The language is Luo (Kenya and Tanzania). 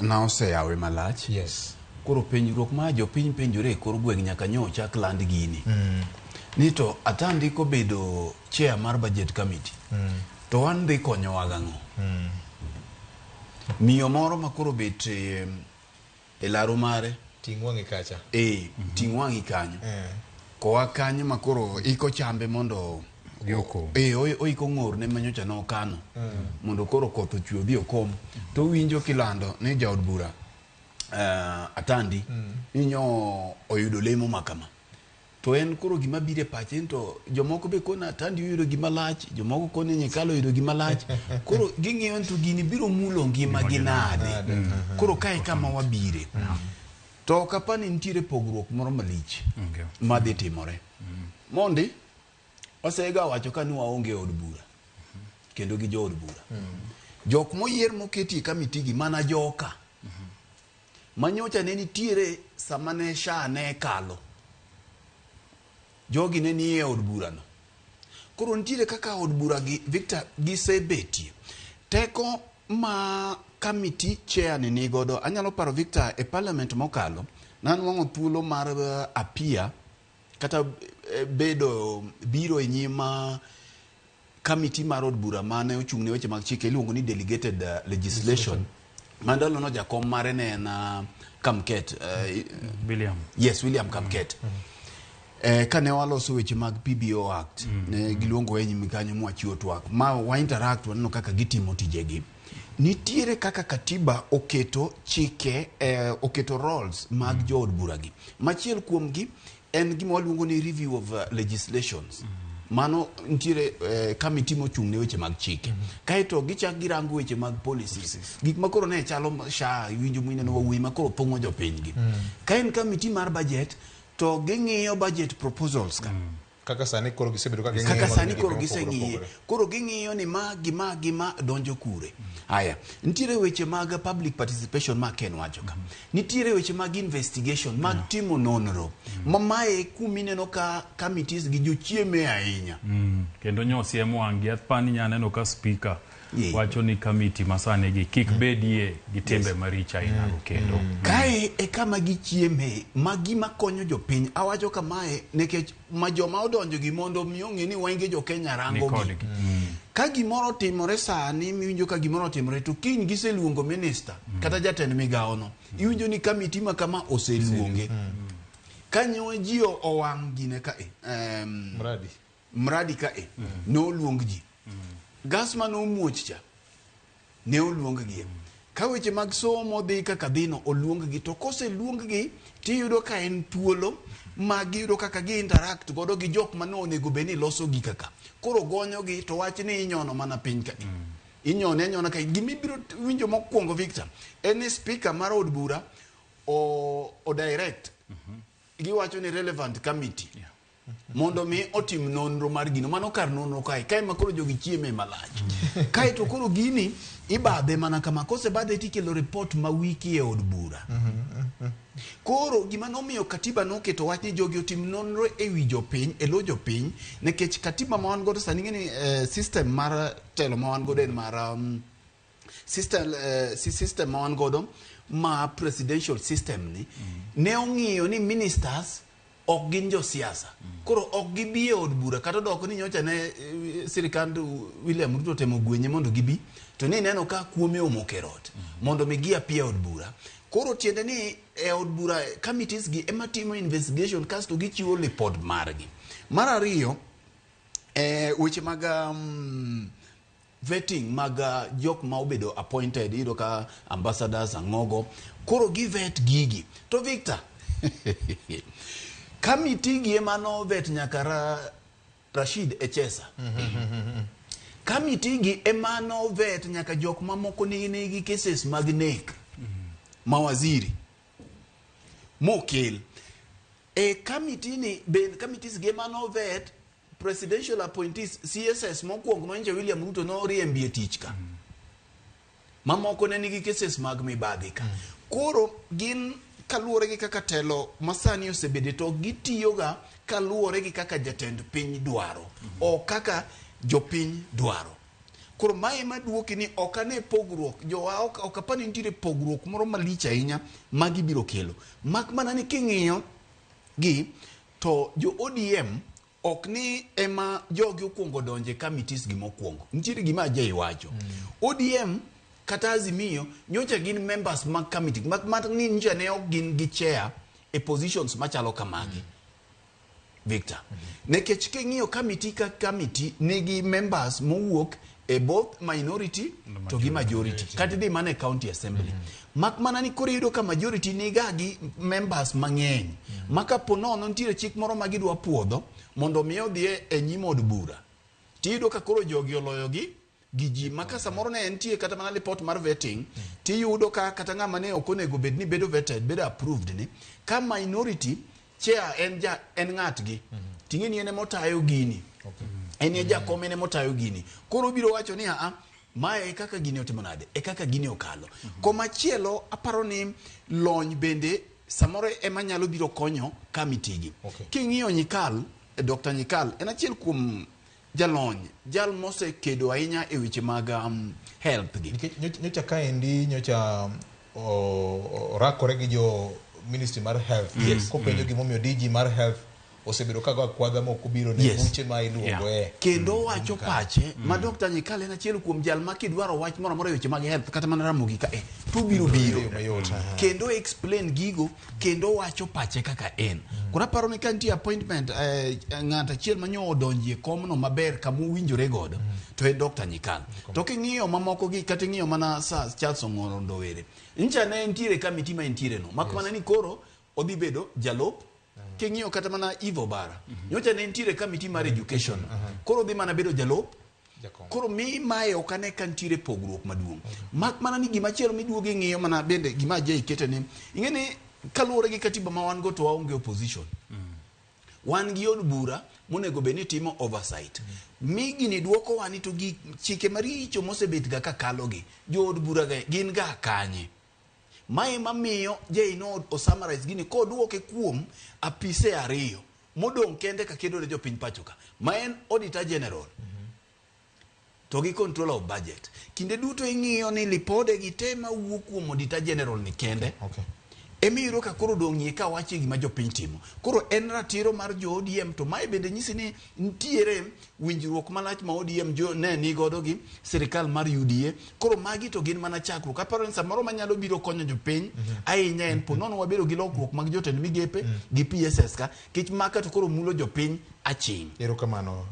na oseyawe malach. Yes. Koro penjruok ma jopiny penjore koro gweng nyaka nyo chak land gini. Nito Atandi ko bedo chair mar budget committee. To wan dhi konyowa gang'o. Miyo moro makoro bet e laro mare Tingwangi kacha. Tingwangi kanyo. Koa kanyo makoro iko chambe mondo Yoko. Oiko ng'or ne manyocha no kano. Mondo koro koth ochwe odhi okom. To winjo kilando ne jaod bura Atandi inyo oyudo lemo makama. To en koro gima bire pache to jomoko be kona Atandi oyudo gima lach, jomoko kone Nyekalo oyudo gima lach. Koro ging'iyo to gini biro mulo ngima ginade. Koro kae kama wabire. To kapani nitiere pogruok moro malich madhi timore. Mondi osega wacho ka ni waonge od bura. Kendo gi jo od bura. Jok moyier moketi kamiti gi mana joka. Manyocha ne nitiere samane sha ne kalo. Jogi ne ni e od bura no. Koro nitiere kaka od bura gi Victor gisebetie. Teko ma kamiti chair ni nigodo anyalo paro Victor e parliament mokalo nan wango thuolo mar apia kata bedo biro e nyima kamiti mar od bura mane ochung' ne weche mag chike iluongo ni delegated legislation. Mandalo no jakom mare ne na Kamket William. Yes, William Kamket. Kane waloso weche mag PBO Act ne giluongo e nyimi kanyo mwachiwo twak ma wa interact waneno kaka gitimo tijegi. Nitiere kaka katiba oketo chike oketo roles mag jo od bura gi. Machiel kuom gi en gima waluongo ni review of legislations. Mano nitiere kamiti mochung' ne weche mag chike. Kaeto gichak girango weche mag policies. Gik makoro ne chalo sha winjo mwineno wawuoyi makoro pongo jopiny gi. Ka en kamiti mar budget to ging'iyo budget proposals ka. Kaka sani koro gisebedo kaka sani koro giseng'iye. Koro ging'iyo ni ma gima donjo kure. Aya, nitiere weche mag public participation ma Ken wacho ka. Nitiere weche mag investigation, mag timo nonro. Mamae kumineno ka committees gi jochieme ahinya. Kendo nyosiem wang' gi apani nyaneno ka speaker wacho ni committee masane gi kik bedie gi tembe maricha inago kendo. Kae e kama gichieme ma gima konyo jopiny. Awacho kamae nekech ma joma odonjo gi mondo miong'e ni wenge jo Kenya rango gi. Ka gimoro timore sani miwinjo ka gimoro timore to kiny giseluongo minister kata jatend migawo no. Iwinjo ni kamiti ma kama oseluonge. Kanyo ji owang' gine ka mradi ka no luong ji. Gasma no muoch cha ne oluong gi. Ka weche mag somo dhi kaka dhino oluong gi to kose luong gi tiyudo ka en thuolo ma giyudo kaka gi interact godo gi jok ma onego beni loso gi kaka. Koro gonyo gi to wach ni inyono mana piny ka. Inyona ka gimibiro winjo mokwongo Victor. En speaker mar od bura o direct. Giwacho ni relevant committee. Mondo mi otim nonro mar gino mano kar nonro kae makoro jogi chieme malach. Kae to koro gini ibadhe mana kama kose badhe tikelo report ma wiki e od bura. Koro gima nomiyo katiba noketo wach ni jogi otim nonro e wi jopiny e lo jopiny nekech katiba ma wan godo sani ng'eni system mar telo ma wan godo en mar system ma wan godo ma presidential system ni ne ong'iyo ni ministers ok gin jo siasa. Koro ok gibi e od bura kata doko ni nyocha ne sirikand William Ruto temo gwenye mondo gibi to ni neno ka kuome omokerot mondo migia pia od bura. Koro tiende ni e od bura committees gi ema timo investigation kasto gichiwo report margi. Mar ariyo weche mag vetting mag jok ma obedo appointed ido ka ambassadors ang'ogo. Koro givet gigi. To Victor kamiti gi ema no vet nyaka Rashid Echesa. Kamiti gi ema no vet nyaka jok mamoko nigi cases mag nek. Mawaziri. Mokel. Kamiti ni committees gi ema no vet presidential appointees CSS mokwongo manche William Ruto no riembie tich ka. Mamoko ne nigi cases mag mibadhi ka. Koro gin kaluwore gi kaka telo masani osebede to gitiyoga kaluwore gi kaka jatend piny dwaro o kaka jopiny dwaro. Koro mae maduoki ni okane pogruok jowa ok apani nitiere pogruok moro malich ahinya magi biro kelo. Mak mana ni king'iyo gi to jo ODM ok ni ema jogi okuongo donje committees gi mokuongo. Nitiere gima ajay wacho. ODM kata Azimio nyocha gin members mag committee mak ni nje ne ok gin gi chair e positions machalo kamagi. Victor. Nekech king'iyo committee ka committee nigi members mowuok e both minority to gi majority. Kati di mane county assembly. Mak mana ni koro yudo ka majority niga gi members mang'eny. Maka ponono nitiere chik moro magidwa puodho mondo miyo dhie e nyim od bura. Tiyudo ka koro jogi oloyo gi ji maka samoro ne entie kata mana report mar vetting tiyudo ka kata ng'ama ne okonego bed ni bedo vetted bedo approved ni ka minority chair en ng'atgi ting'eni ene motayo gini en jakom ene motayo gini koro biro wacho ni mae kaka gini otimo nade e kaka gini okalo komachielo aparo ni lony bende samoro ema nyalo biro konyo committee gi king'iyo Nyikal Dr. Nyikal en achiel kuom jalony jal mose kedo ahinya e weche mag health gi nyocha kaendi nyocha rakore gi jo Ministry mar Health kopenjo gimomiyo DG mar Health osebedo kago akwadha moko biro ne buche ma iluongo kendo wacho pache ma Dr. Nyikal en achiel kuom jal ma kidwaro wach moro amora weche mag health kata mana Ramogi ka tu biro kendo explain gigo kendo wacho pache kaka en kora paro ni kantie appointment ng'ata achiel manyo odonjie komno maber kama winjore godo to e Dr. Nyikal to king'iyo mamoko gi kata ng'iyo mana Charles Ong'oro Ndowere ncha ne entiere committee ma entiere no mak mana ni koro odhi bedo jalop king'iyo kata mana Ivo Bara nyocha ne entiere committee mar education koro dhi mana bedo jalop koro mi mae okane kantiere pogruok maduong mak mana ni gima chielo miduoge ng'iyo mana bende gima je ikete ni ing'eni kaluwore gi katiba ma wan go to waonge opposition wan gi od bura monego beni timo oversight mi gini duoko wani to gi chike maricho mosebet ga kakalo gi jo od bura gin ga kanye mae mamiyo J-Nod o summarize gini ko duoke kuom apise ariyo modong kende ka kedo ne jopiny pachoka ma en Auditor General to gi Controller of Budget kinde duto ing'iyo ni lipode gi tema wuok kuom Auditor General ni kende emiro ka koro dong'ie ka wache gima jopiny timo koro en ratiro mar jo ODM to mae bende nyisi ni ntiere winjruok malach ma ODM ne ni godo gi sirikal mar UDA koro magi to gin mana chakruok aparo ni samoro manyalo biro konyo jopiny ahinya en ponono wabedo gi lokruok mag jotend migepe gi PSS ka kich maka to koro mulo jopiny aching. Erokamano.